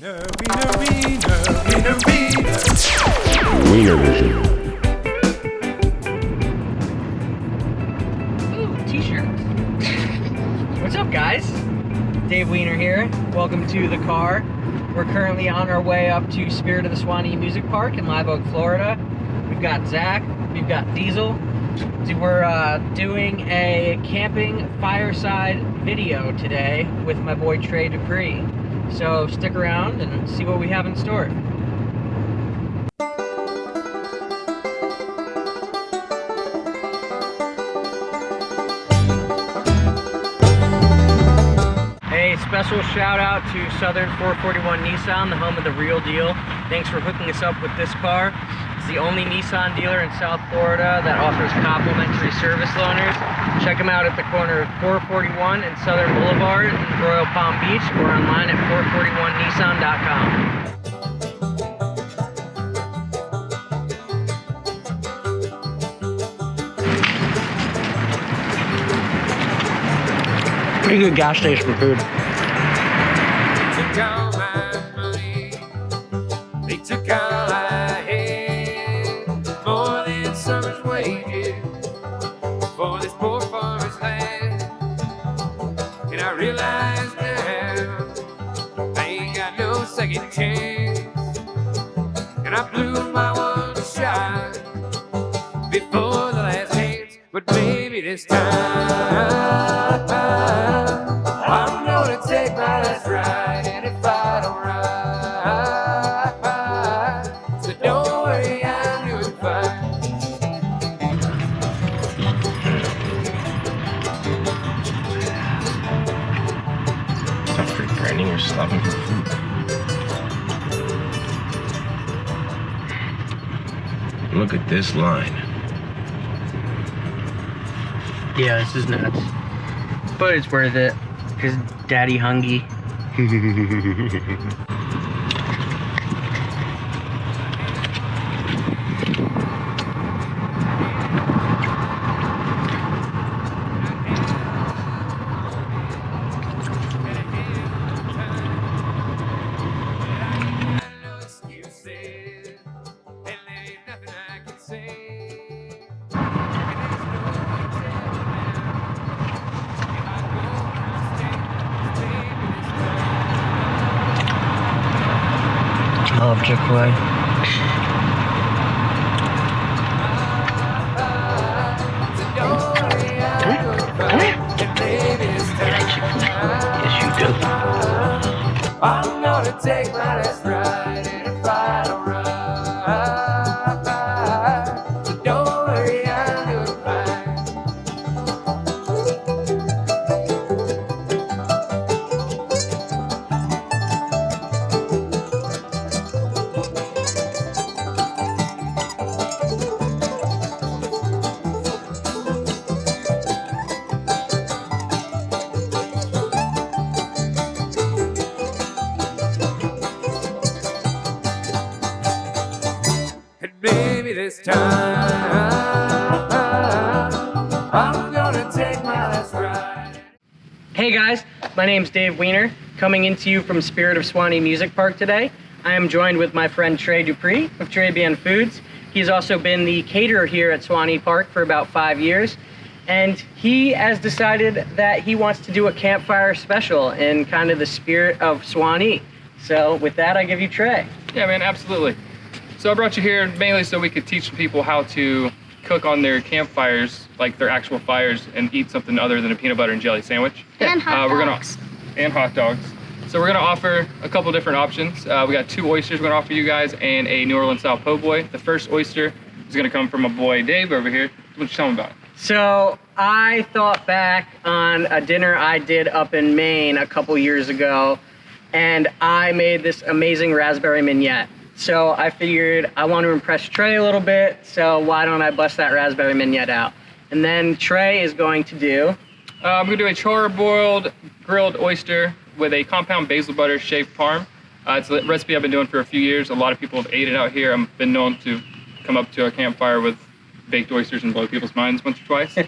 Weinervision. Ooh, t-shirts. What's up, guys? Dave Weiner here. Welcome to the car. We're currently on our way up to Spirit of the Suwannee Music Park in Live Oak, Florida. We've got Zach, we've got Diesel. We're doing a camping fireside video today with my boy Tre Dupree. So stick around and see what we have in store. Hey, special shout out to Southern 441 Nissan, the home of the real deal. Thanks for hooking us up with this car. It's the only Nissan dealer in South Florida that offers complimentary service loaners. Check them out at the corner of 441 and Southern Boulevard in Royal Palm Beach or online at 441nissan.com. Pretty good gas station for food. Took all my money, they took all I had, more than summer's wages for this poor farmer's land. And I realized now I ain't got no second chance, and I blew my one shot before the last dance. But maybe this time I'm gonna take my last ride, and if I don't ride, so don't worry, I'm doing fine. After branding or stopping for food. Look at this line. Yeah, this is nuts. But it's worth it, because daddy hungry. No excuses, and there ain't nothing I can say. I love Chick-fil-A. Yes, you do. I'm gonna take my last ride, and if I don't ride, so don't worry, I'm doing fine. And maybe this time I'm gonna take my last ride. Hey guys, my name's Dave Weiner, coming into you from Spirit of Suwannee Music Park today. I am joined with my friend Tre Dupree of TreBien Foods. He's also been the caterer here at Suwannee Park for about 5 years. And he has decided that he wants to do a campfire special in kind of the spirit of Suwannee. So with that, I give you Tre. Yeah, man, absolutely. So I brought you here mainly so we could teach people how to cook on their campfires, like their actual fires, and eat something other than a peanut butter and jelly sandwich. And hot dogs. And hot dogs. So we're gonna offer a couple different options. We got 2 oysters we're gonna offer you guys and a New Orleans style po' boy. The first oyster is gonna come from my boy Dave over here. What you tell him about? So I thought back on a dinner I did up in Maine a couple years ago, and I made this amazing raspberry mignonette. So I figured I want to impress Tre a little bit, so why don't I bust that raspberry mignonette out? And then Tre is going to do... I'm gonna do a char-boiled grilled oyster with a compound basil butter shaved parm. It's a recipe I've been doing for a few years. A lot of people have ate it out here. I've been known to come up to a campfire with baked oysters and blow people's minds once or twice.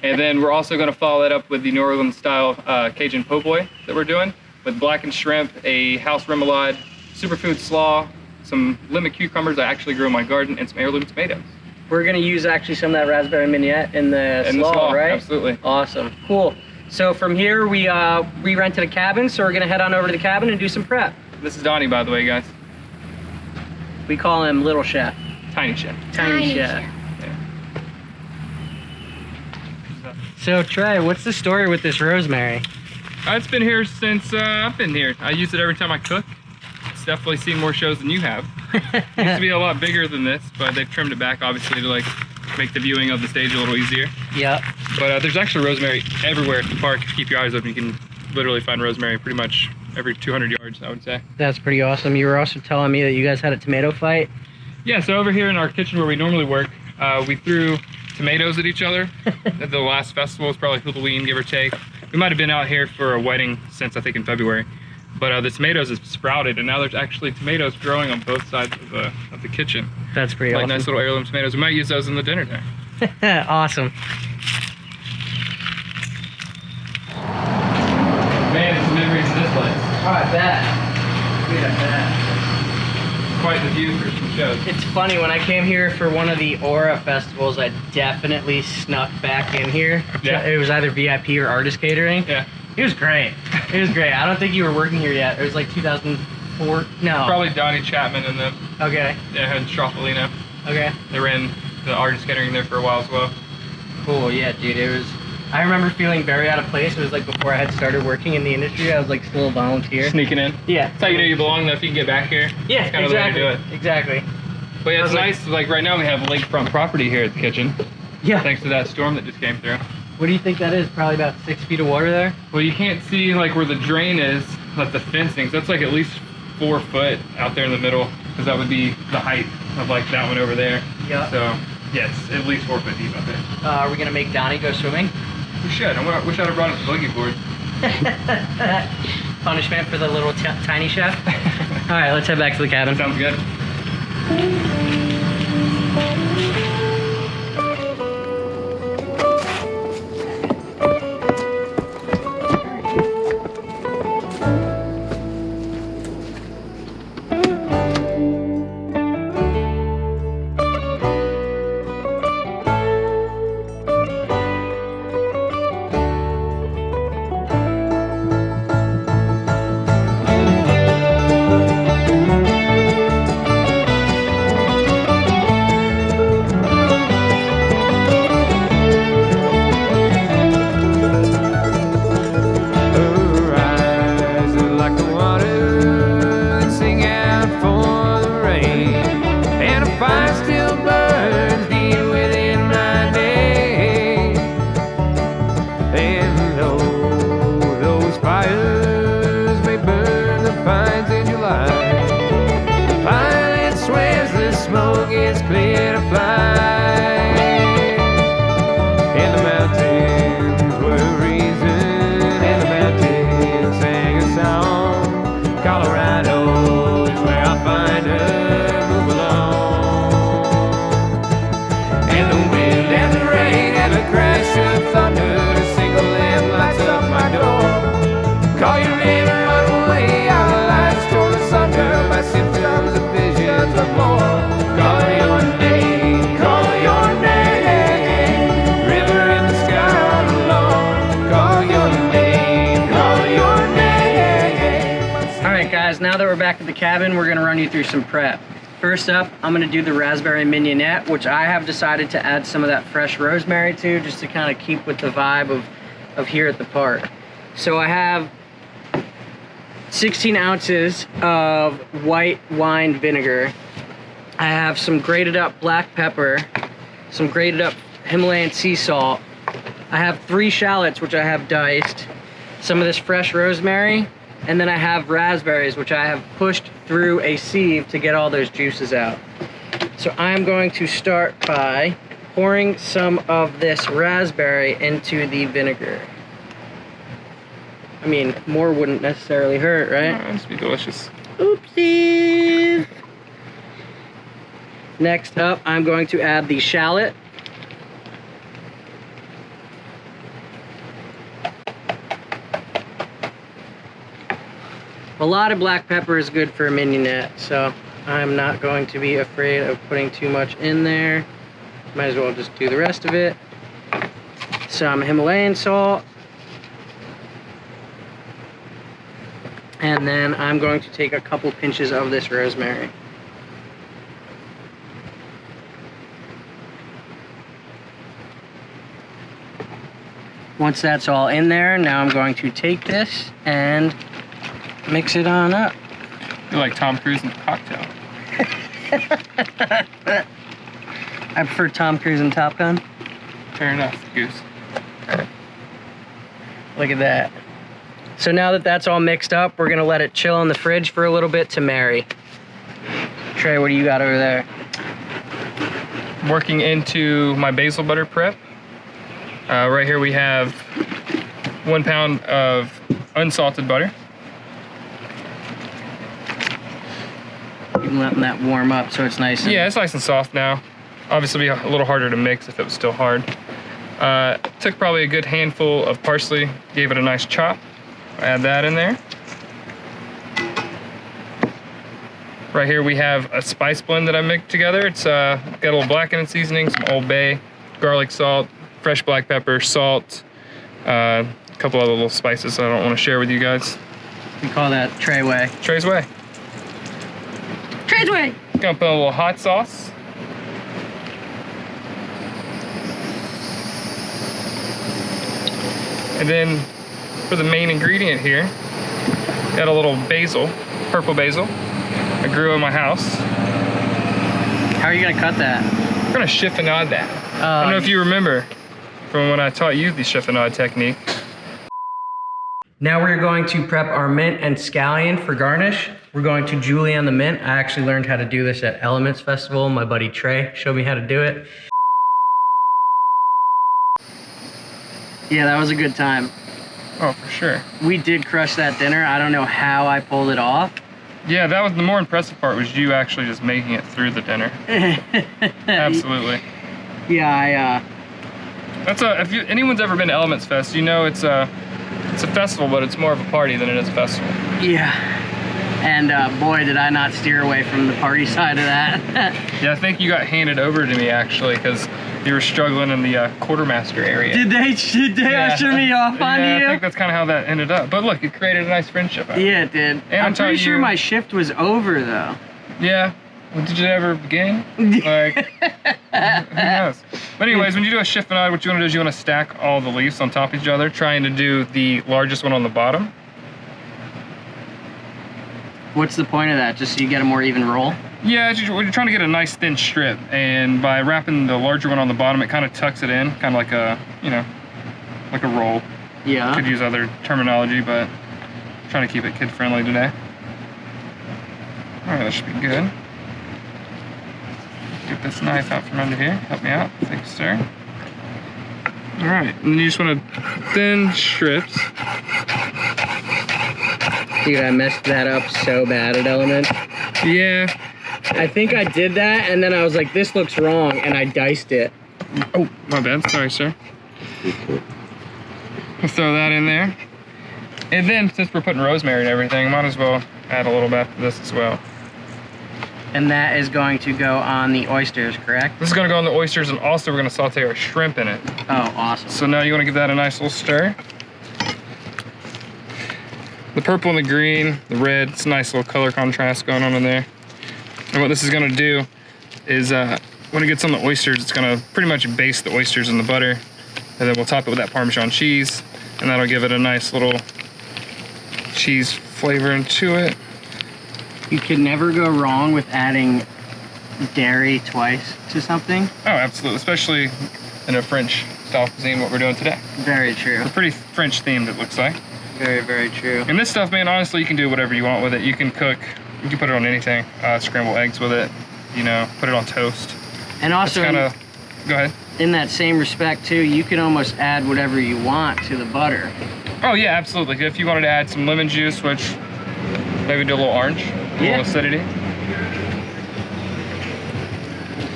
And then we're also gonna follow that up with the New Orleans style Cajun po' boy that we're doing with blackened shrimp, a house remoulade, superfood slaw, some lemon cucumbers I actually grew in my garden, and some heirloom tomatoes. We're gonna use actually some of that raspberry mignonette in the slaw, right? Absolutely. Awesome, cool. So from here, we rented a cabin, so we're gonna head on over to the cabin and do some prep. This is Donnie, by the way, guys. We call him Little Chef. Tiny chef. Tiny Chef. Yeah. So Trey, what's the story with this rosemary? It's been here since I've been here. I use it every time I cook. It's definitely seen more shows than you have. It used to be a lot bigger than this, but they've trimmed it back obviously to like make the viewing of the stage a little easier. Yep. But there's actually rosemary everywhere at the park. If you keep your eyes open, you can literally find rosemary pretty much every 200 yards, I would say. That's pretty awesome. You were also telling me that you guys had a tomato fight. Yeah, so over here in our kitchen where we normally work, we threw tomatoes at each other. At the last festival was probably Halloween, give or take. We might have been out here for a wedding since I think in February. But the tomatoes have sprouted, and now there's actually tomatoes growing on both sides of the kitchen. That's pretty like awesome. Nice little heirloom tomatoes. We might use those in the dinner time. Awesome. Man, some memories of this place. Oh, I bet. Dude, I bet. Quite the view for some shows. It's funny, when I came here for one of the Aura festivals, I definitely snuck back in here. Yeah. It was either VIP or artist catering. Yeah. It was great. It was great. I don't think you were working here yet. It was like 2004. No. Probably Donnie Chapman and them. Okay. Yeah, and Stroffolino. Okay. They ran the artist catering there for a while as well. Cool. Yeah, dude. It was. I remember feeling very out of place. It was like before I had started working in the industry. I was like still a volunteer. Sneaking in. Yeah. That's how you know you belong though, if you can get back here. Yeah, That's kind exactly. of the way to do it. Exactly. But yeah, I it's was like- nice. Like right now we have lakefront property here at the kitchen. Yeah. Thanks to that storm that just came through. What do you think that is? Probably about 6 feet of water there? Well, you can't see like where the drain is, like the fencing. So that's like at least 4 foot out there in the middle, because that would be the height of like that one over there. Yeah. So yeah, it's at least 4 foot deep out there. Are we gonna make Donnie go swimming? We should. I wish I'd have brought his boogie board. Punishment for the little tiny chef. All right, let's head back to the cabin. Sounds good. Now that we're back at the cabin, we're gonna run you through some prep. First up, I'm gonna do the raspberry mignonette, which I have decided to add some of that fresh rosemary to, just to kind of keep with the vibe of here at the park. So I have 16 ounces of white wine vinegar. I have some grated up black pepper, some grated up Himalayan sea salt. I have 3 shallots, which I have diced, some of this fresh rosemary, and then I have raspberries, which I have pushed through a sieve to get all those juices out. So I'm going to start by pouring some of this raspberry into the vinegar. I mean, more wouldn't necessarily hurt, right? Oh, this would be delicious. Oopsies! Next up, I'm going to add the shallot. A lot of black pepper is good for a mignonette, so I'm not going to be afraid of putting too much in there. Might as well just do the rest of it. Some Himalayan salt. And then I'm going to take a couple pinches of this rosemary. Once that's all in there, now I'm going to take this and mix it on up. You're like Tom Cruise in Cocktail. I prefer Tom Cruise and Top Gun. Fair enough, Goose. Look at that. So now that that's all mixed up, we're gonna let it chill in the fridge for a little bit to marry. Trey, what do you got over there? Working into my basil butter prep. Right here we have 1 pound of unsalted butter. You're letting that warm up so it's nice. Yeah, it's nice and soft now. Obviously it'd be a little harder to mix if it was still hard. Took probably a good handful of parsley, gave it a nice chop. Add that in there. Right here we have a spice blend that I mixed together. It's got a little blackened seasoning, some Old Bay, garlic salt, fresh black pepper, salt, a couple other little spices I don't want to share with you guys. We call that Trey Way. Trey's Way. Trey's Way! Gonna put a little hot sauce. And then for the main ingredient here, got a little basil, purple basil. I grew in my house. How are you gonna cut that? We're gonna chiffonade that. I don't know if you remember from when I taught you the chiffonade technique. Now we're going to prep our mint and scallion for garnish. We're going to julienne the mint. I actually learned how to do this at Elements Festival. My buddy Trey showed me how to do it. Yeah, that was a good time. Oh, for sure. We did crush that dinner. I don't know how I pulled it off. Yeah, that was the more impressive part, was you actually just making it through the dinner. Absolutely. Yeah, That's if anyone's ever been to Elements Fest, you know it's a festival, but it's more of a party than it is a festival. yeah. And boy, did I not steer away from the party side of that. Yeah, I think you got handed over to me actually, because you were struggling in the quartermaster area. Did they usher me off on you? Yeah, I think that's kind of how that ended up. But look, it created a nice friendship out of it. Yeah, it did. And I'm pretty sure my shift was over though. Yeah. Well, did you ever begin? Like, who knows? But anyways, when you do a chiffonade, what you want to do is you want to stack all the leaves on top of each other, trying to do the largest one on the bottom. What's the point of that? Just so you get a more even roll? Yeah, you're trying to get a nice thin strip, and by wrapping the larger one on the bottom, it kind of tucks it in, kind of like a, you know, like a roll. Yeah. Could use other terminology, but I'm trying to keep it kid-friendly today. All right, that should be good. Get this knife out from under here. Help me out. Thank you, sir. All right, and you just want to thin strips. Dude, I messed that up so bad at Element. Yeah. I think I did that, and then I was like, this looks wrong, and I diced it. Oh, my bad. Sorry, sir. We'll throw that in there. And then, since we're putting rosemary and everything, might as well add a little bit of this as well. And that is going to go on the oysters, correct? This is going to go on the oysters, and also we're going to saute our shrimp in it. Oh, awesome. So now you want to give that a nice little stir. The purple and the green, the red, it's a nice little color contrast going on in there. And what this is going to do is when it gets on the oysters, it's going to pretty much baste the oysters in the butter. And then we'll top it with that Parmesan cheese, and that'll give it a nice little cheese flavor into it. You could never go wrong with adding dairy twice to something. Oh, absolutely, especially in a French style cuisine, what we're doing today. Very true. It's pretty French themed, it looks like. Very, very true. And this stuff, man, honestly, you can do whatever you want with it. You can cook, you can put it on anything, scramble eggs with it, you know, put it on toast. And also, go ahead. In that same respect too, you can almost add whatever you want to the butter. Oh yeah, absolutely. If you wanted to add some lemon juice, which maybe do a little orange, a little acidity.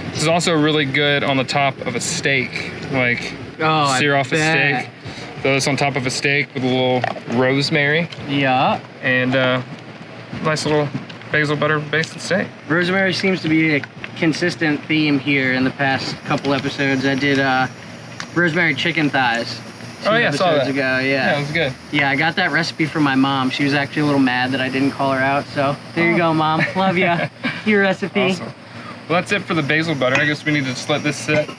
This is also really good on the top of a steak, like sear off a steak. Throw this on top of a steak with a little rosemary. Yeah. And nice little basil butter basted steak. Rosemary seems to be a consistent theme here in the past couple episodes. I did rosemary chicken thighs. Oh yeah, I saw that. Ago. Yeah, it was good. Yeah, I got that recipe from my mom. She was actually a little mad that I didn't call her out. So there you go, Mom. Love ya. Your recipe. Awesome. Well, that's it for the basil butter. I guess we need to just let this sit.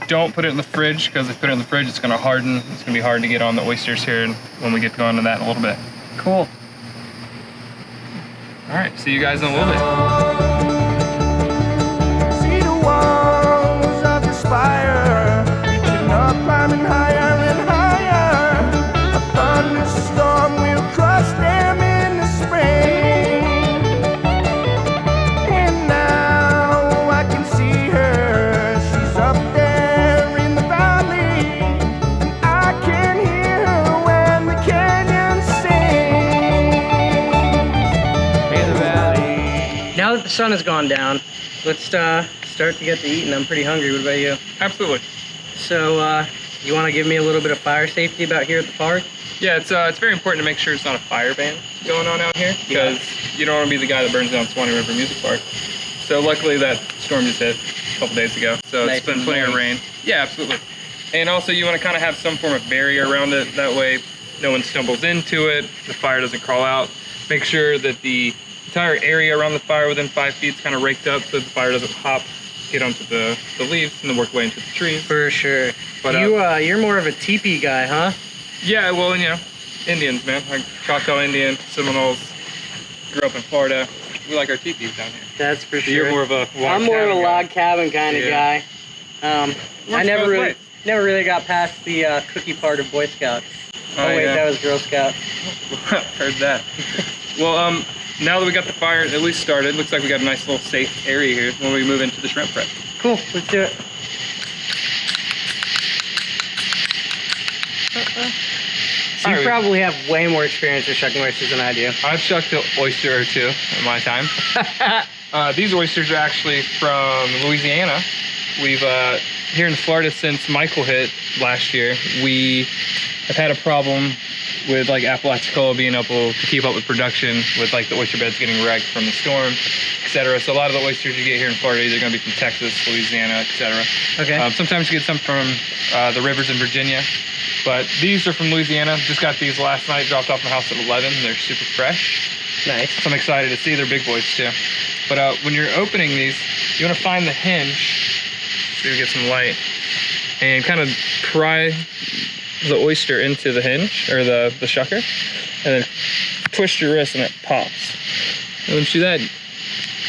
Don't put it in the fridge, because if you put it in the fridge, it's gonna harden. It's gonna be hard to get on the oysters here when we get going to that in a little bit. Cool. All right, see you guys in a little bit. See the walls of the spire, reaching up, climbing higher and higher. A thunderstorm will crush them in the spring. And now I can see her. She's up there in the valley, and I can hear her when the canyon sings. In the valley. Now that the sun has gone down, let's start to get to eating. I'm pretty hungry. What about you? Absolutely. So, you want to give me a little bit of fire safety about here at the park? Yeah, it's very important to make sure it's not a fire ban going on out here, because you don't want to be the guy that burns down Suwannee River Music Park. So luckily that storm just hit a couple days ago, so Nice it's been and plenty of light. rain. Yeah, absolutely. And also you want to kind of have some form of barrier around it. That way no one stumbles into it, the fire doesn't crawl out. Make sure that the entire area around the fire within 5 feet is kind of raked up so that the fire doesn't hop, get onto the leaves, and then work way into the trees. For sure. But, You're more of a teepee guy, huh? Yeah, well, you know, Indians, man. Like Choctaw Indian, Seminoles, grew up in Florida. We like our teepees down here. That's for sure. You're more of a log I'm more of a cabin log cabin kind of Yeah. guy. I never really got past the cookie part of Boy Scouts. Oh wait, yeah. that was Girl Scout. Heard that. Well, now that we got the fire at least started, looks like we got a nice little safe area here when we move into the shrimp prep. Cool, let's do it. So you Alright. probably have way more experience with shucking oysters than I do. I've shucked an oyster or two in my time. These oysters are actually from Louisiana. We've, here in Florida since Michael hit last year, we have had a problem with like Apalachicola being able to keep up with production with like the oyster beds getting wrecked from the storm, etc. So a lot of the oysters you get here in Florida are either going to be from Texas, Louisiana, etc. Okay. Sometimes you get some from the rivers in Virginia, but these are from Louisiana. Just got these last night, dropped off my house at 11. They're super fresh. Nice. So I'm excited to see. They're big boys too. But when you're opening these, you want to find the hinge so you get some light and kind of pry the oyster into the hinge or the shucker, and then twist your wrist and it pops. And once you do that,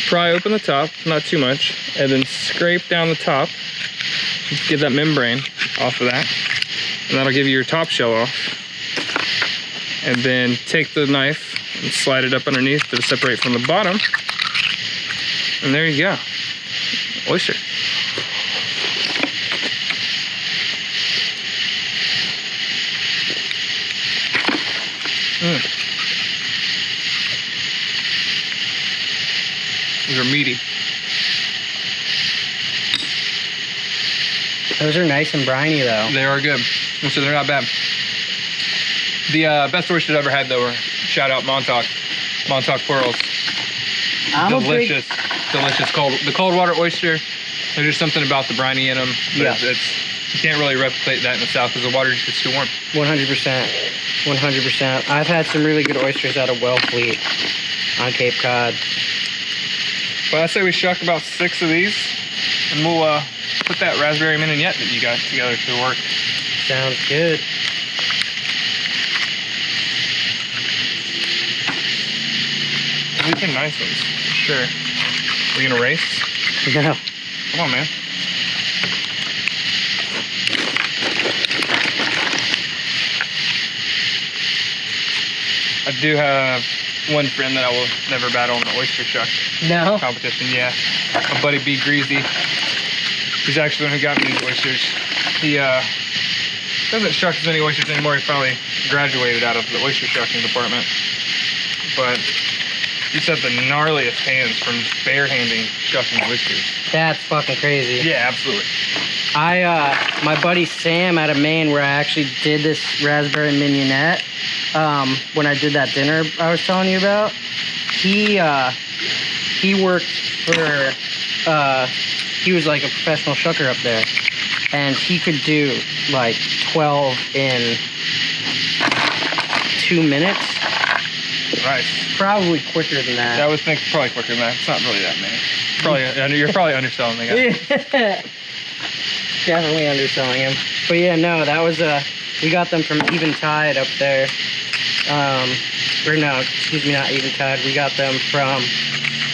pry open the top, not too much, and then scrape down the top, get that membrane off of that, and that'll give you your top shell off. And then take the knife and slide it up underneath to separate from the bottom, and there you go, oyster. These are meaty. Those are nice and briny though. They are good. So they're not bad. The best oysters I've ever had though were, shout out Montauk Pearls. Delicious the cold water oyster. There's just something about the briny in them. But Yeah. you can't really replicate that in the South because the water just gets too warm. 100%. 100%. I've had some really good oysters out of Wellfleet on Cape Cod. But I say we shuck about 6 of these, and we'll put that raspberry mignonette that you got together to work. Sounds good. These are nice ones, for sure. We gonna race? No. Come on, man. I do have one friend that I will never battle in the oyster shuck No? competition. Yeah, my buddy B Greasy. He's actually the one who got me these oysters. He doesn't shuck as many oysters anymore. He probably graduated out of the oyster shucking department. But he's had the gnarliest hands from bare-handing shucking oysters. That's fucking crazy. Yeah, absolutely. My buddy Sam out of Maine, where I actually did this raspberry mignonette, when I did that dinner I was telling you about, he worked for, he was like a professional shucker up there, and he could do like 12 in 2 minutes. Nice. Probably quicker than that. Yeah, I would think probably quicker than that. It's not really that many. You're probably underselling the guy. Yeah. Definitely underselling him. But yeah, no, that was we got them from Eventide up there. Or no, excuse me, not Eventide. We got them from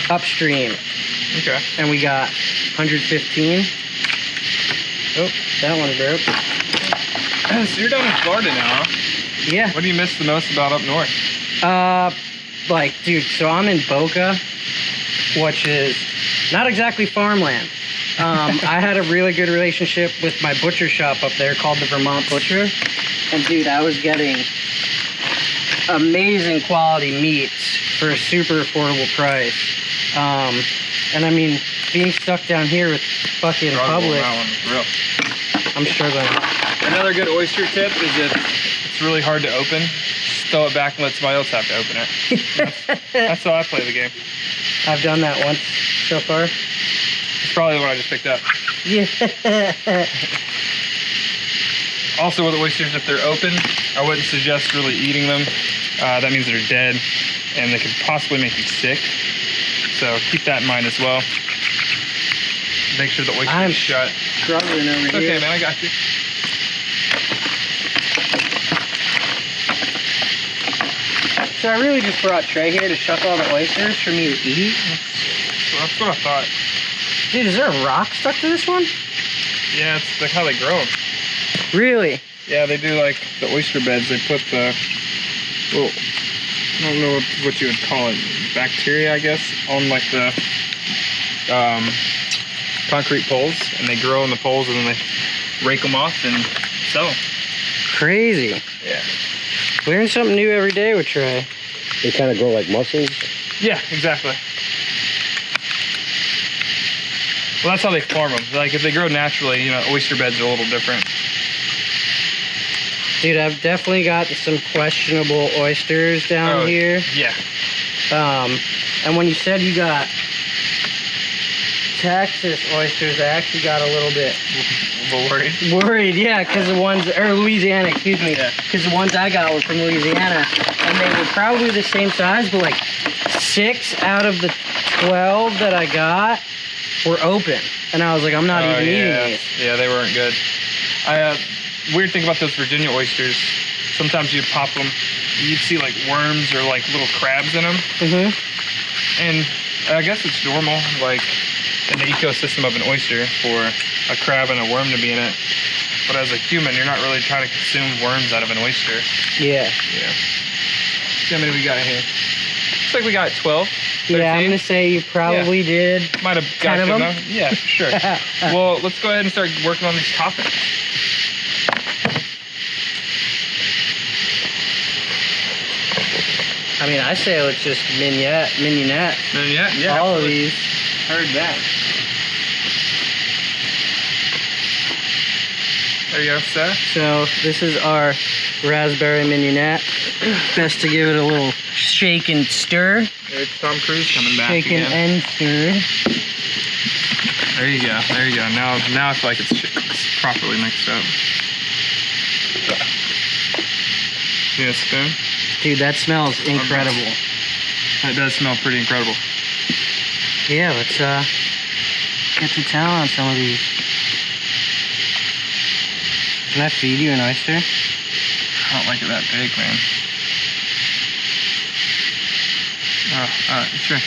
upstream. Okay. And we got 115. Oh, that one broke. So you're down in Florida now, huh? Yeah. What do you miss the most about up north? Like, dude, so I'm in Boca, which is not exactly farmland. I had a really good relationship with my butcher shop up there called the Vermont Butcher. And dude, I was getting amazing quality meats for a super affordable price. And I mean, being stuck down here with fucking Publix, That one, real. I'm struggling. Another good oyster tip is if it's really hard to open, just throw it back and let somebody else have to open it. That's how I play the game. I've done that once so far. It's probably the one I just picked up. Yeah. Also with oysters, if they're open, I wouldn't suggest really eating them. That means they're dead and they could possibly make you sick. So keep that in mind as well. Make sure the oyster is shut. Struggling over here. Okay, man, I got you. So I really just brought Trey here to shuck all the oysters for me to eat. That's what I thought. Dude, is there a rock stuck to this one? Yeah, it's like how they grow them. Really? Yeah, they do like the oyster beds. They put the, well, I don't know what you would call it, bacteria, I guess, on like the concrete poles, and they grow in the poles, and then they rake them off and sell them. Crazy. Yeah. Learn something new every day with Trey. They kind of grow like mussels. Yeah, exactly. Well, that's how they farm them. Like if they grow naturally, you know, oyster beds are a little different. Dude, I've definitely got some questionable oysters down here. Yeah. And when you said you got Texas oysters, I actually got a little bit worried, yeah, because the ones, or Louisiana, excuse me, because the ones I got were from Louisiana, and they were probably the same size, but like 6 out of the 12 that I got were open, and I was like, I'm not even eating these. Yeah, they weren't good. Weird thing about those Virginia oysters, sometimes you pop them, you'd see like worms or like little crabs in them. Mm-hmm. And I guess it's normal, like in the ecosystem of an oyster, for a crab and a worm to be in it. But as a human, you're not really trying to consume worms out of an oyster. Yeah. Yeah. See how many we got here? Looks like we got 12. 13. Yeah, I'm gonna say you probably did. Might have got 10 of them? Yeah, sure. Well, let's go ahead and start working on these toppings. I mean, I say let's just mignonette. Yeah. All of these. Heard that. There you go, sir. So this is our raspberry mignonette. Best to give it a little shake and stir. There's Tom Cruise coming back Shaken again. and stirred. There you go. Now I feel like it's properly mixed up. You need a spoon? Dude, that smells incredible. That does smell pretty incredible. Yeah, let's get to town on some of these. Can I feed you an oyster? I don't like it that big, man. Oh, sure.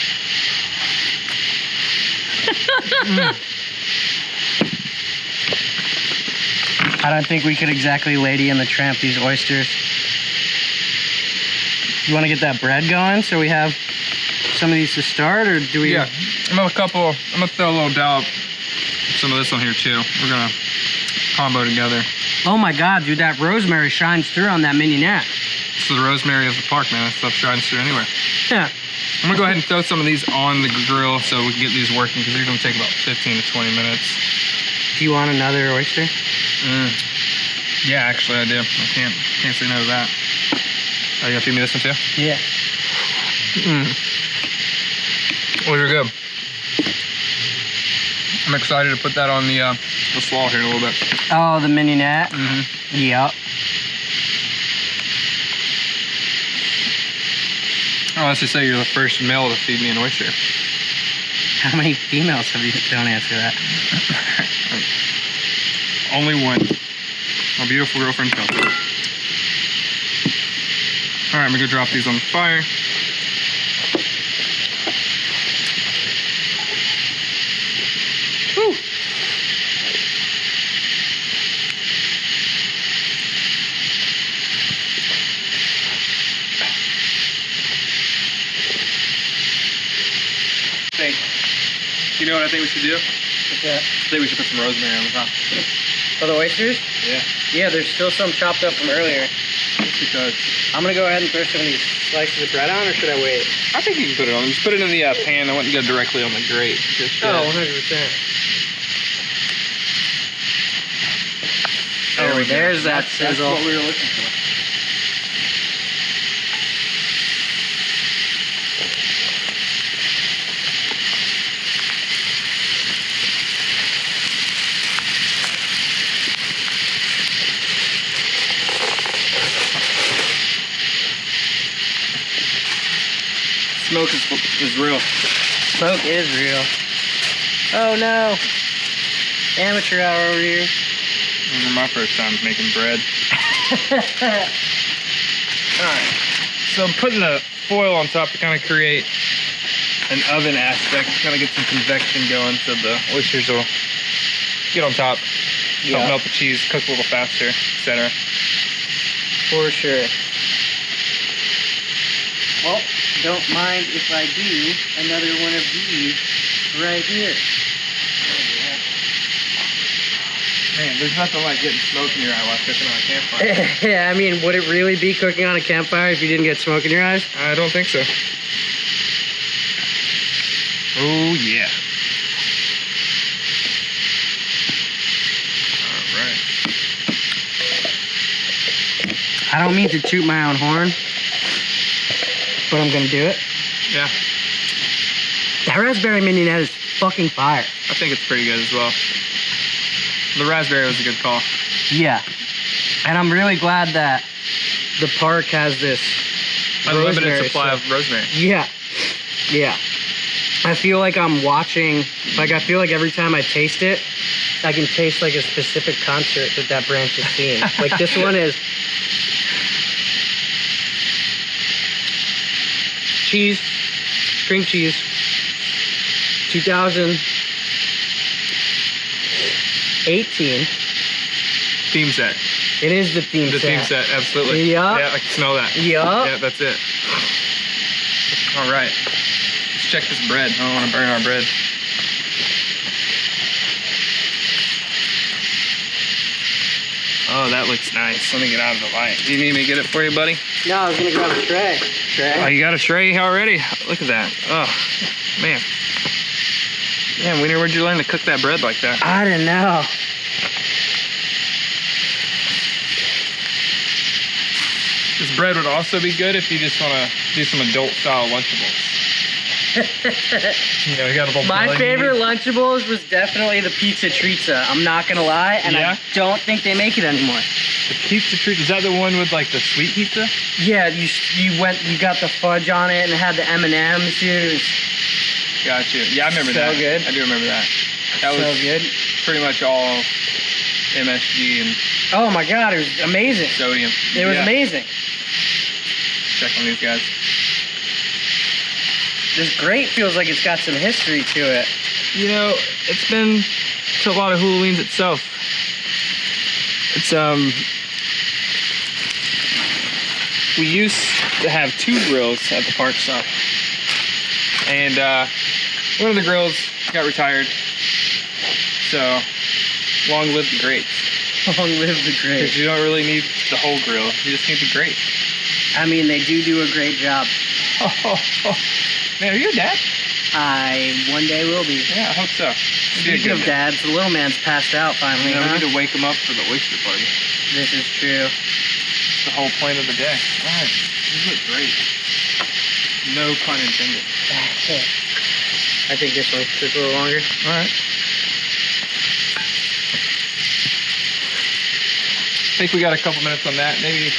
I don't think we could exactly Lady and the Tramp these oysters. You want to get that bread going so we have some of these to start, or do we? Yeah, I'm gonna throw a little dollop of some of this on here too. We're gonna combo together. Oh my God, dude, that rosemary shines through on that mignonette. It's the rosemary of the park, man. That stuff shines through anywhere. Yeah. I'm gonna go ahead and throw some of these on the grill so we can get these working, because they're gonna take about 15 to 20 minutes. Do you want another oyster? Yeah, actually I do. I can't say no to that. Are you gonna feed me this one too? Yeah. Those are good. I'm excited to put that on the slaw here in a little bit. Oh, the Mignonette? Mm-hmm. Yep. Oh, let's just say you're the first male to feed me an oyster. How many females have you? Don't answer that. Only one. My beautiful girlfriend, Kelsey. All right, I'm gonna go drop these on the fire. Woo! You know what I think we should do? What's that? I think we should put some rosemary on the top. For the oysters? Yeah. Yeah, there's still some chopped up from earlier. Just because. I'm gonna go ahead and throw some of these slices of bread on, or should I wait? I think you can put it on. Just put it in the pan. I wouldn't go directly on the grate. Just, Oh, 100%. There we go. There's that That's sizzle. what we were looking for. Smoke is real. Smoke is real. Oh no. Amateur hour over here. This is my first time making bread. Alright. So I'm putting the foil on top to kind of create an oven aspect, to kind of get some convection going so the oysters will get on top, help melt the cheese, cook a little faster, etc. For sure. Well, don't mind if I do another one of these right here. Man, there's nothing like getting smoke in your eye while cooking on a campfire. Yeah, I mean, would it really be cooking on a campfire if you didn't get smoke in your eyes? I don't think so. Oh, yeah. All right. I don't mean to toot my own horn, but I'm gonna do it. Yeah, That raspberry mignonette is fucking fire. I think it's pretty good as well. The raspberry was a good call. Yeah. And I'm really glad that the park has this Unlimited rosemary supply stuff. of rosemary. Yeah. Yeah. I feel like I'm watching, like I feel like every time I taste it, I can taste like a specific concert that branch is seeing. Like this one is cheese, cream cheese, 2018. Theme set. It is the theme The set. theme set, absolutely. Yeah. Yeah, I can smell that. Yeah. Yeah, that's it. All right. Let's check this bread. I don't want to burn our bread. Oh, that looks nice. Let me get out of the light. Do you need me to get it for you, buddy? No, I was gonna grab a tray. Oh, you got a tray already? Look at that. Oh, man. Man, Weiner, where'd you learn to cook that bread like that? I don't know. This bread would also be good if you just want to do some adult-style Lunchables. You know, you got a little My blood favorite in you. Lunchables was definitely the pizza treatza. I'm not gonna lie, and Yeah? I don't think they make it anymore. The pizza treat, is that the one with like the sweet pizza? Yeah, you got the fudge on it and it had the M&Ms, dude. It was Got you. Yeah, I remember So that. good. I do remember that. That so was good. pretty much all MSG and Oh my god, it was amazing. sodium. It was Yeah. amazing. Check on these guys. This grate feels like it's got some history to it. You know, it's been to a lot of Halloweens itself. It's we used to have 2 grills at the park stop, and one of the grills got retired. So long live the grates. Long live the grate. Because you don't really need the whole grill. You just need the grate. I mean, they do a great job. Man, are you a dad? I one day will be. Yeah, I hope so. Speaking of dads, the little man's passed out finally. You know, huh? we need to wake him up for the oyster party. This is true. It's the whole point of the day. Alright, these look great. No pun intended. I think this one took a little longer. All right. I think we got a couple minutes on that. Maybe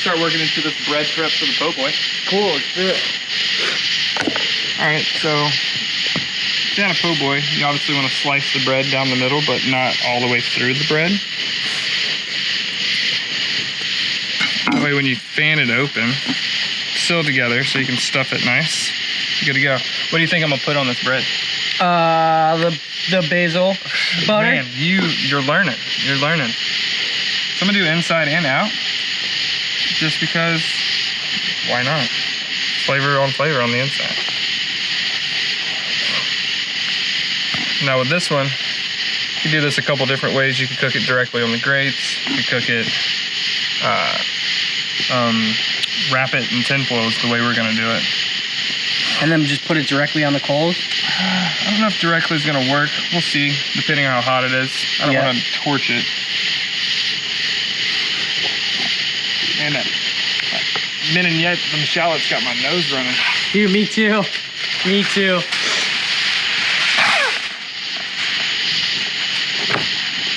start working into this bread prep for the po' boy. Cool, let's do it. All right, so down a po' boy, you obviously want to slice the bread down the middle, but not all the way through the bread. That way when you fan it open, seal together so you can stuff it nice. Good to go. What do you think I'm gonna put on this bread? The basil butter. Man, you're learning. You're learning. So I'm gonna do inside and out, just because. Why not? Flavor on the inside. Now with this one, you can do this a couple different ways. You can cook it directly on the grates. You can cook it, wrap it in tinfoil is the way we're gonna do it. And then just put it directly on the coals? I don't know if directly is gonna work. We'll see, depending on how hot it is. I don't want to torch it. And that Mignonette from the Shallots got my nose running. Dude, me too. Me too.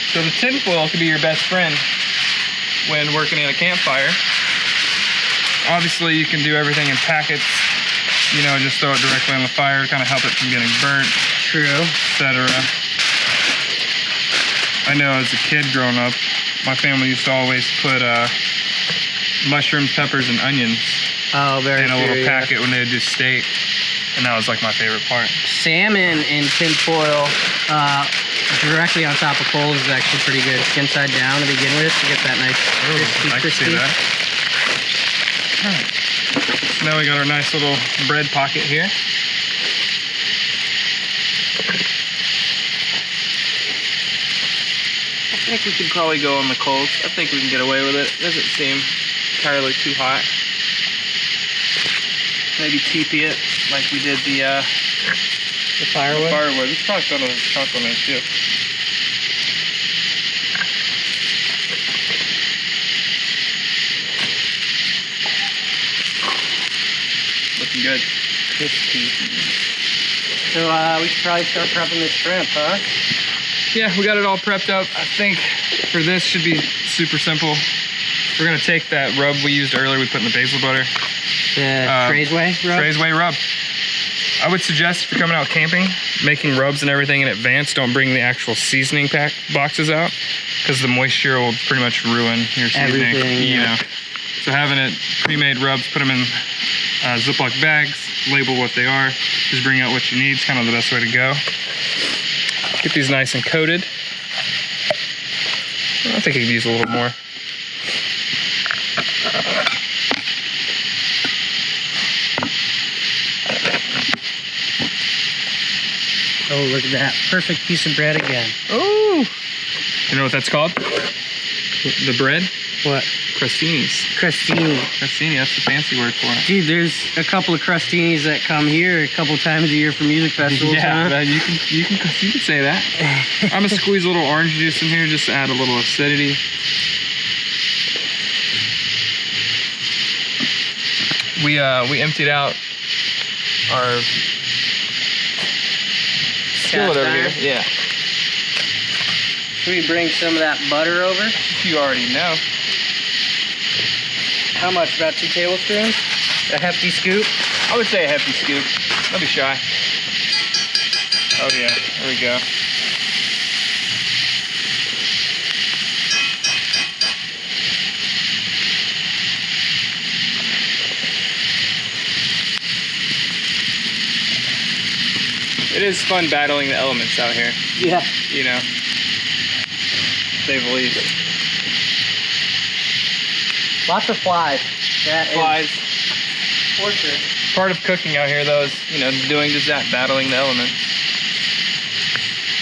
So the tinfoil could be your best friend when working in a campfire. Obviously, you can do everything in packets. You know, just throw it directly on the fire, kind of help it from getting burnt. True. Etc. I know as a kid growing up, my family used to always put mushrooms, peppers, and onions in a little packet when they would do steak, and that was like my favorite part. Salmon in tinfoil directly on top of coals is actually pretty good. Skin side down to begin with to get that nice crispy. I can see that. All right. So now we got our nice little bread pocket here. I think we could probably go on the coals. I think we can get away with it. It doesn't seem entirely too hot. Maybe TP it like we did the firewood. Firewood. We should probably throw another chunk on there too. Looking good. Crispy. So we should probably start prepping this shrimp, huh? Yeah, we got it all prepped up. I think for this should be super simple. We're gonna take that rub we used earlier, we put in the basil butter. The Tre's Way rub? Tre's Way rub. I would suggest if you're coming out camping, making rubs and everything in advance, don't bring the actual seasoning pack boxes out, because the moisture will pretty much ruin your seasoning. Everything, you know. So having it pre-made rubs, put them in Ziploc bags, label what they are, just bring out what you need. It's kind of the best way to go. Get these nice and coated. I think I could use a little more. Oh, look at that. Perfect piece of bread again. Oh! You know what that's called? The bread? What? Crostinis. Crostini. Crostini, that's the fancy word for it. Dude, there's a couple of crostinis that come here a couple times a year for music festivals. Yeah, huh? you can say that. I'm gonna squeeze a little orange juice in here just to add a little acidity. We emptied out our skillet over here. Yeah. Should we bring some of that butter over? You already know. How much? About 2 tablespoons? A hefty scoop? I would say a hefty scoop. Don't be shy. Oh yeah, there we go. It is fun battling the elements out here. Yeah. You know, to say the least. Lots of flies. Flies. For sure. Part of cooking out here, though, is, you know, doing just that, battling the elements.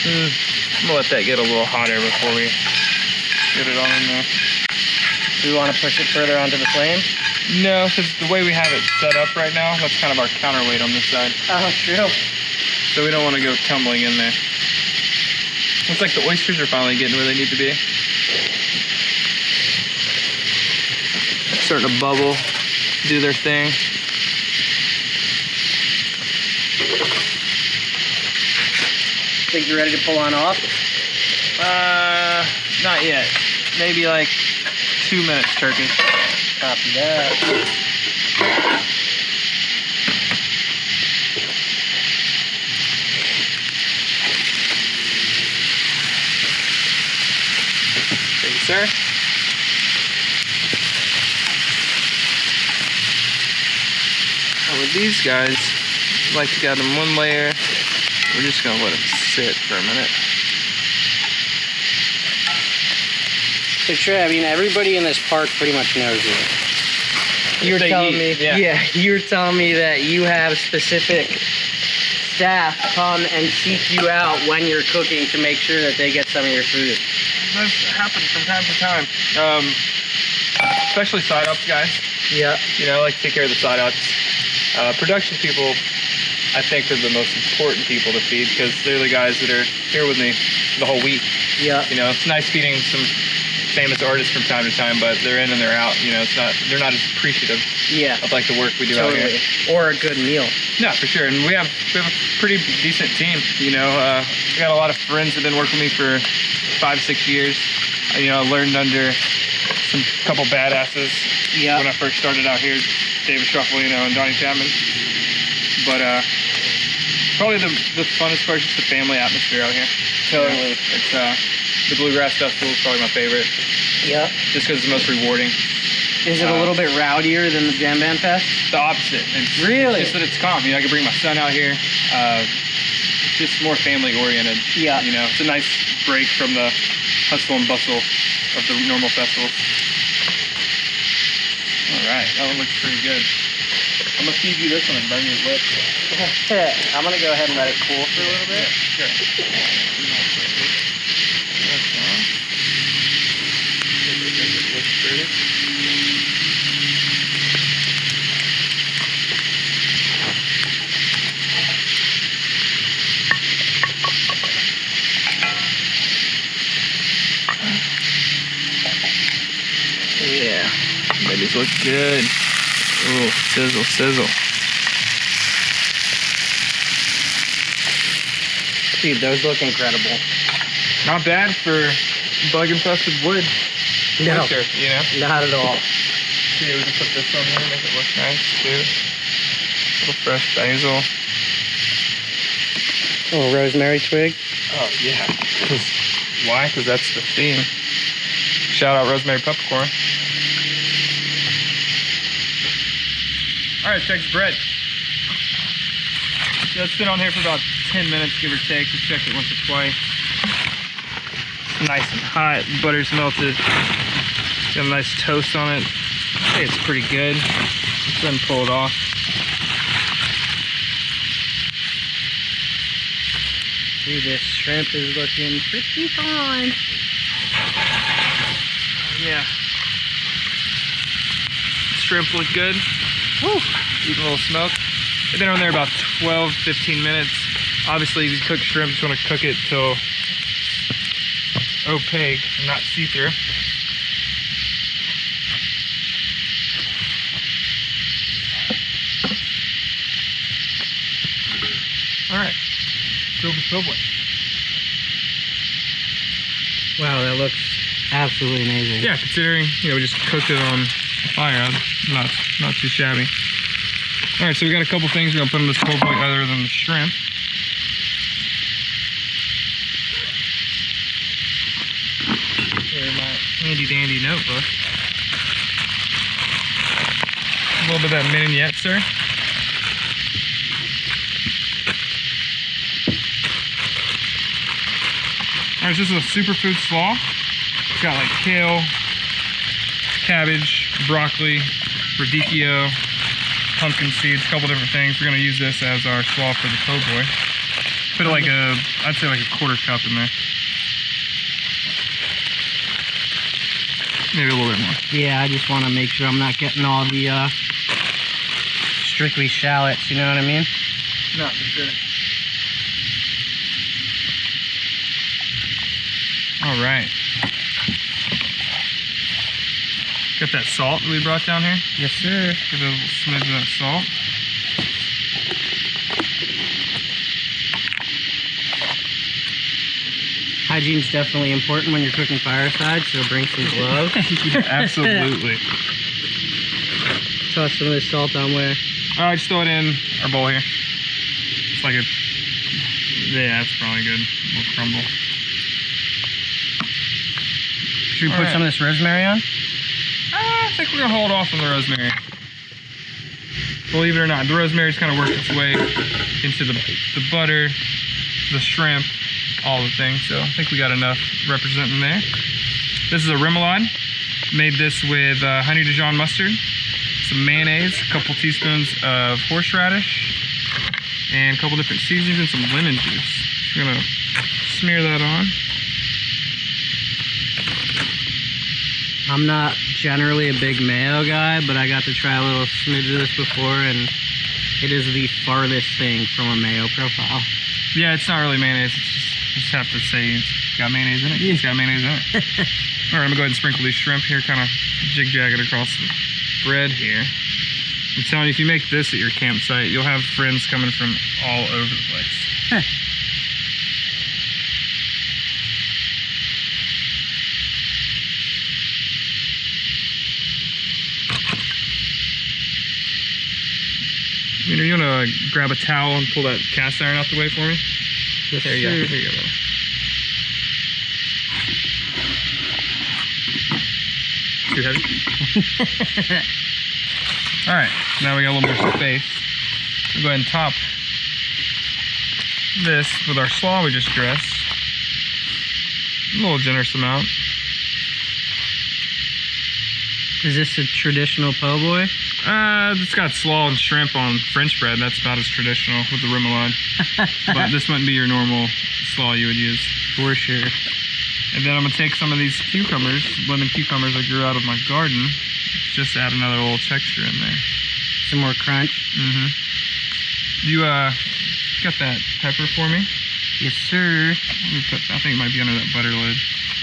I'm gonna let that get a little hotter before we get it on in there. Do we want to push it further onto the flame? No, because the way we have it set up right now, that's kind of our counterweight on this side. Oh, true. So we don't want to go tumbling in there. Looks like the oysters are finally getting where they need to be. Starting to bubble, do their thing. Think you're ready to pull on off? Not yet. Maybe like 2 minutes, turkey. Copy that. Thank you, sir. Well, with these guys, I like to get them one layer. We're just gonna let them sit for a minute. So Tre, I mean, everybody in this park pretty much knows you. You were telling me, you were telling me that you have specific staff come and seek you out when you're cooking to make sure that they get some of your food. That happens from time to time. Especially side ops guys. Yeah. You know, I like to take care of the side ops. Production people, I think, are the most important people to feed because they're the guys that are here with me the whole week. Yeah. You know, it's nice feeding some famous artists from time to time, but they're in and they're out. You know, they're not as appreciative of like the work we do out here. Or a good meal. No, for sure. And we have a pretty decent team. You know, we got a lot of friends that have been working with me for 5-6 years. You know, I learned under some couple badasses when I first started out here, David Truffalino and Donnie Chapman. But probably the funnest part is just the family atmosphere out here. Totally. It's the Bluegrass Festival is probably my favorite. Yeah. Just because it's the most rewarding. Is it a little bit rowdier than the Jam Band Fest? The opposite. It's really? Just that it's calm. You know, I can bring my son out here. It's just more family oriented. Yeah. You know, it's a nice break from the hustle and bustle of the normal festivals. All right, that one looks pretty good. I'm gonna feed you this one and burn your lips. I'm gonna go ahead and let it cool for a little bit. Yeah, sure. Yeah, babies look good. Ooh, sizzle, sizzle. Dude, those look incredible. Not bad for bug-infested wood. No, Oyster, you know? not at all. Yeah, we can put this on here, make it look nice too. A little fresh basil. Oh, rosemary twig. Oh yeah. Why? Because that's the theme. Shout out rosemary peppercorn. All right, check the bread. So it's been on here for about 10 minutes, give or take. Just check it once or twice. It's nice and hot. Butter's melted. Got a nice toast on it. Hey, it's pretty good. Let's go ahead and pull it off. Dude, this shrimp is looking pretty fine. Yeah. Shrimp look good. Woo! Even a little smoke. They've been on there about 12-15 minutes. Obviously, if you cook shrimp, you just want to cook it till opaque and not see-through. All right. Silver Po Boy. Wow, that looks absolutely amazing. Yeah, considering we just cooked it on fire, not too shabby. All right, so we got a couple things we're gonna put in this po' boy other than the shrimp. Here's my handy dandy notebook. A little bit of that mignonette, sir. All right, this is a superfood slaw. It's got like kale, cabbage, broccoli, radicchio, pumpkin seeds, a couple different things. We're gonna use this as our slaw for the po' boy. Put like I'd say like a quarter cup in there. Maybe a little bit more. Yeah, I just want to make sure I'm not getting all the strictly shallots, you know what I mean? No, for sure. All right. Got that salt that we brought down here? Yes, sir. Give it a little smidge of that salt. Hygiene's definitely important when you're cooking fireside, so bring some gloves. Yeah, absolutely. Toss some of this salt on where? I just throw it in our bowl here. It's like a, yeah, that's probably good. A little crumble. Should we put some of this rosemary on? I think we're gonna hold off on the rosemary. Believe it or not, the rosemary's kind of worked its way into the butter, the shrimp, all the things. So I think we got enough representing there. This is a remoulade. Made this with honey Dijon mustard, some mayonnaise, a couple teaspoons of horseradish, and a couple different seasonings and some lemon juice. We're gonna smear that on. I'm not generally a big mayo guy, but I got to try a little smidge of this before, and it is the farthest thing from a mayo profile. Yeah, it's not really mayonnaise. It's just, you just have to say it's got mayonnaise in it. It's got mayonnaise in it. All right, I'm gonna go ahead and sprinkle these shrimp here, kind of jig-jag it across the bread here. I'm telling you, if you make this at your campsite, you'll have friends coming from all over the place. You wanna grab a towel and pull that cast iron out the way for me? Yes, There you go. sir. There you go. Too heavy? All right, now we got a little more space. We'll go ahead and top this with our slaw we just dressed. A little generous amount. Is this a traditional po' boy? It's got slaw and shrimp on French bread. That's about as traditional with the remoulade. But this wouldn't be your normal slaw you would use. For sure. And then I'm gonna take some of these cucumbers, lemon cucumbers I grew out of my garden, just add another little texture in there. Some more crunch. Mm-hmm. You got that pepper for me? Yes, sir. Let me put, I think it might be under that butter lid.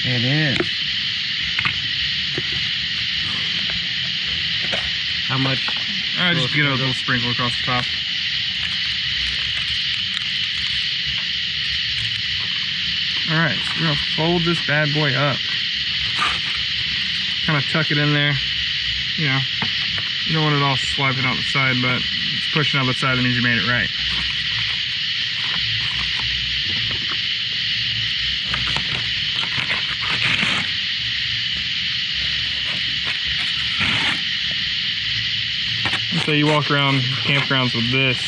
It is. How much? Just get a little sprinkle across the top. All right, so we're gonna fold this bad boy up. Kind of tuck it in there. You know, you don't want it all swiping out the side, but it's pushing out the side, that means you made it right. So you walk around campgrounds with this,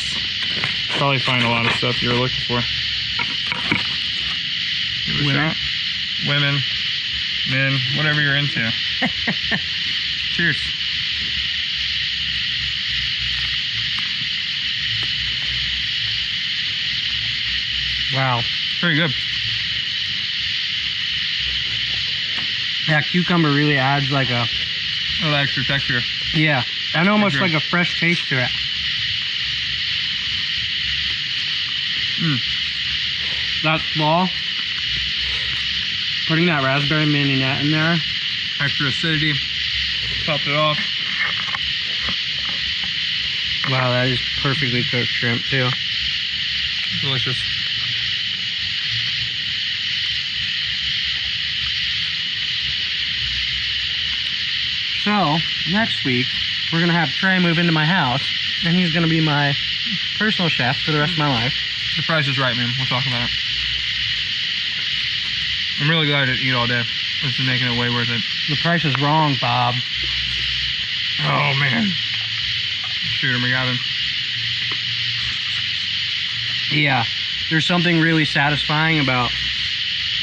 probably find a lot of stuff you're looking for. Give it a Women. shot. Women, men, whatever you're into. Cheers. Wow. Very good. Yeah, cucumber really adds like a, A little extra texture. yeah, and almost sure. like a fresh taste to it. That slaw, putting that raspberry mignonette in there. Extra acidity. Topped it off. Wow, that is perfectly cooked shrimp too. Delicious. So, next week, we're gonna have Trey move into my house, and he's gonna be my personal chef for the rest of my life. The price is right, man. We'll talk about it. I'm really glad I didn't eat all day. This is making it way worth it. The price is wrong, Bob. Oh, man. Shoot him, we got him. Yeah, there's something really satisfying about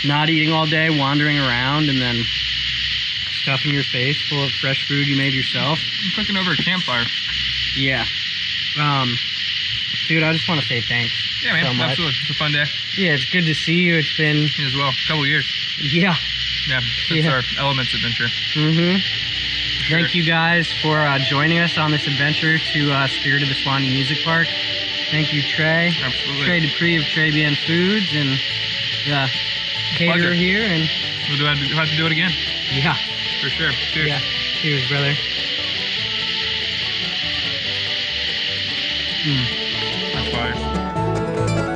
not eating all day, wandering around, and then stuffing your face full of fresh food you made yourself. I'm cooking over a campfire. Yeah. Dude, I just want to say thanks. Yeah, man. so much. Absolutely. It's a fun day. Yeah, it's good to see you. It's been, You as well. A couple years. yeah. Yeah. That's our Elements adventure. Mm-hmm. Sure. Thank you guys for joining us on this adventure to Spirit of the Suwannee Music Park. Thank you, Trey. Absolutely. Tre Dupree of TreBien Foods and the caterer Pleasure. here. And We'll have to do it again. yeah. For sure. Cheers. Yeah. Cheers, brother. That's fire.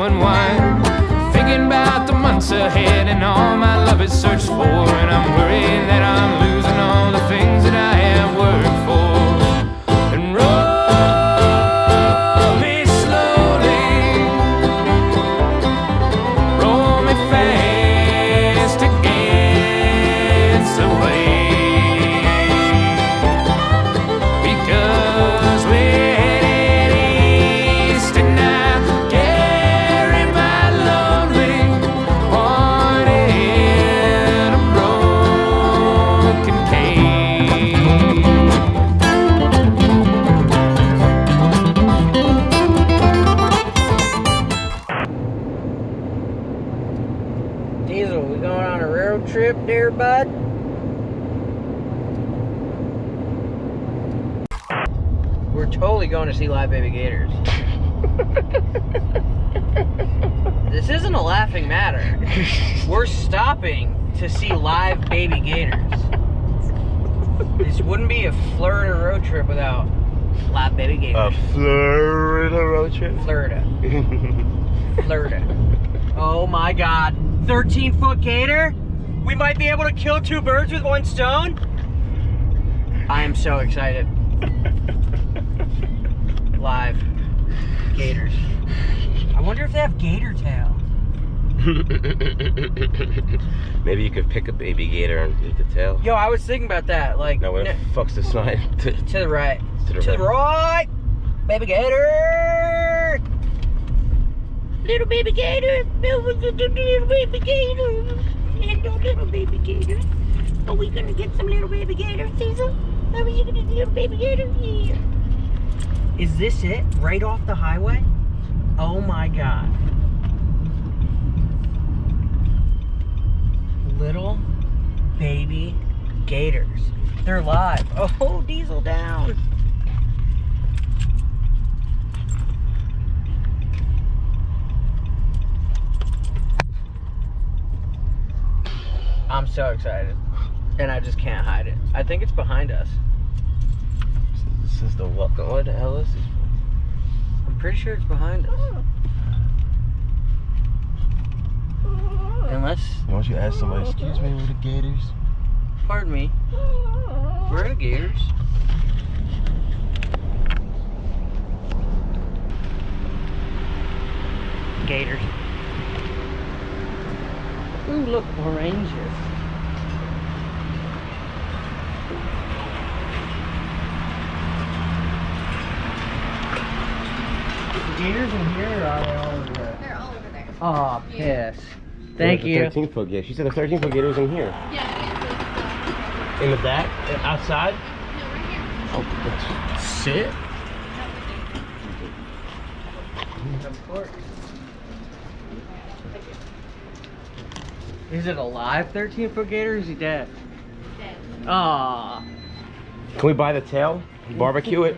unwind. Thinking about the months ahead and all my love is searched for. And I'm worried that I'm losing all the things that I have worked for. And roll me slowly, roll me fast against the wave. Because we're headed east and I carry my lonely heart in a broken cage. Diesel, we going on a road trip there, bud? We're totally going to see live baby gators. This isn't a laughing matter. We're stopping to see live baby gators. This wouldn't be a Florida road trip without live baby gators. Florida road trip? Florida. Florida. Oh my God. 13-foot gator? We might be able to kill 2 birds with 1 stone? I am so excited. Live gators. I wonder if they have gator tail. Maybe you could pick a baby gator and eat the tail. Yo, I was thinking about that. Like, Now where the fuck's the sign? to the right. To the To the right. Baby gator. Little baby gator. Little baby gator. Little baby gator. Are we gonna get some little baby gator, Caesar? Are we gonna get little baby gator? Yeah. Is this it? Right off the highway? Oh my God. Little baby gators. They're live. Oh, Diesel down. I'm so excited. And I just can't hide it. I think it's behind us. This is the welcome. What the hell is this? I'm pretty sure it's behind us. Unless, Why don't you ask somebody, excuse me, where the gators? pardon me, where are the gators? Gators. Ooh, look, oranges. The gators in here, or are they all over there? They're all over there. Oh, piss. Thank you. 13-foot gator. She said the 13-foot gator's in here. Yeah, In the back? Outside? no, right here. Oh, Sit. Of course. Is it a live 13-foot gator or is he dead? Dead. Aww. can we buy the tail? Barbecue it?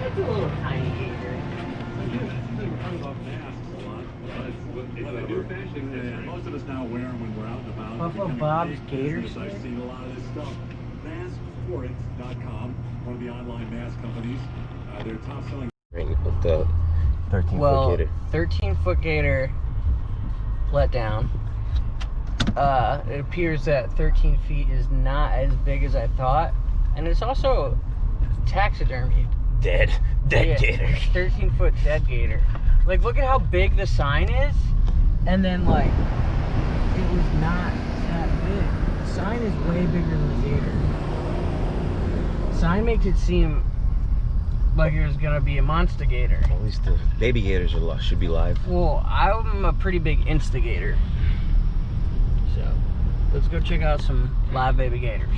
That's a little tiny gator. Most of us now wear them when we're out and about. Buffalo Bob's Gators. I've seen a lot of this stuff. Maskforits.com, one of the online mask companies. Their top selling. Right, with the 13-foot Well, gator. 13-foot gator let down. It appears that 13 feet is not as big as I thought. And it's also taxidermy. Dead Yeah, gator. 13-foot dead gator. Like, look at how big the sign is. And then, like, it was not that big. The sign is way bigger than the gator. Sign makes it seem like it was gonna be a monster gator. At least the baby gators are should be live. Well, I'm a pretty big instigator. So, let's go check out some live baby gators.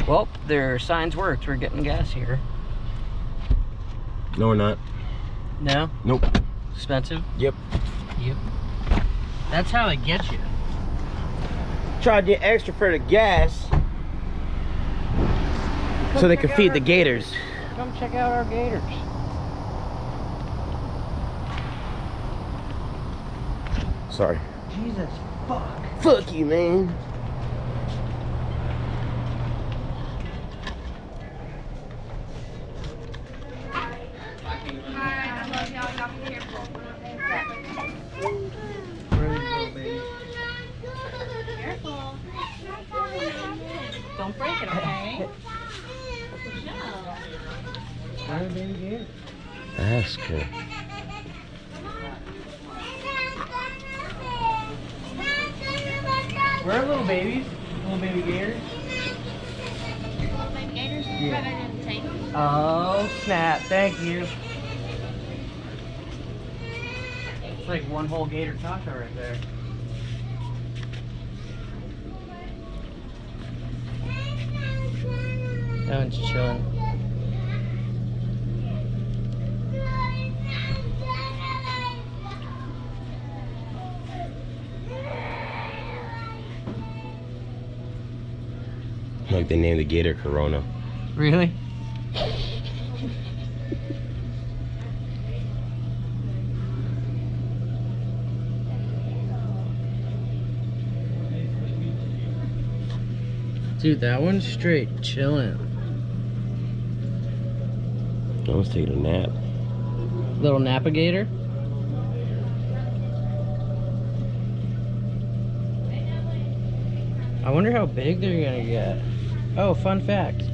Well, their signs worked. We're getting gas here. No, we're not. No? Nope. Expensive? Yep. Yep. That's how they get you. Try to get extra for the gas so they can feed the gators. Come check out our gators. Sorry. Jesus fuck. Fuck you, man. Don't break it, okay? No. That's cool. Where are little babies? Little baby gators? Little baby gators? Yeah. Right under the table. Oh, snap. Thank you. It's like one whole gator taco right there. That one's chilling. Like they named the gator Corona. Really? Dude, that one's straight chilling. I was taking a nap. Little Navigator. I wonder how big they're gonna get. Oh, fun fact.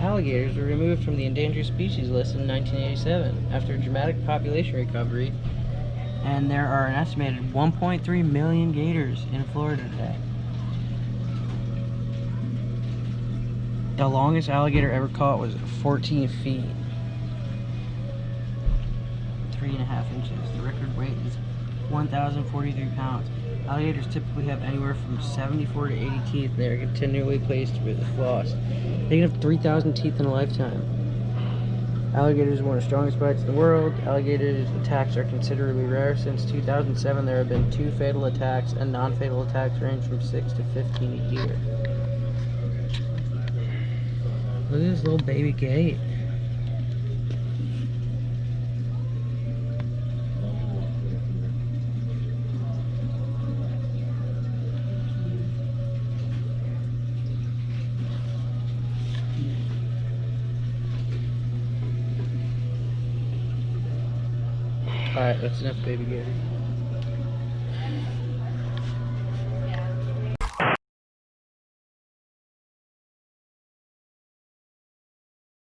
Alligators were removed from the endangered species list in 1987 after a dramatic population recovery, and there are an estimated 1.3 million gators in Florida today. The longest alligator ever caught was 14 feet. 3.5 inches. The record weight is 1,043 pounds. Alligators typically have anywhere from 74 to 80 teeth, and they are continually placed with floss. They can have 3,000 teeth in a lifetime. Alligators are one of the strongest bites in the world. Alligators' attacks are considerably rare. Since 2007, there have been 2 fatal attacks, and non-fatal attacks range from 6 to 15 a year. Look at this little baby gate. Alright, that's enough baby gator.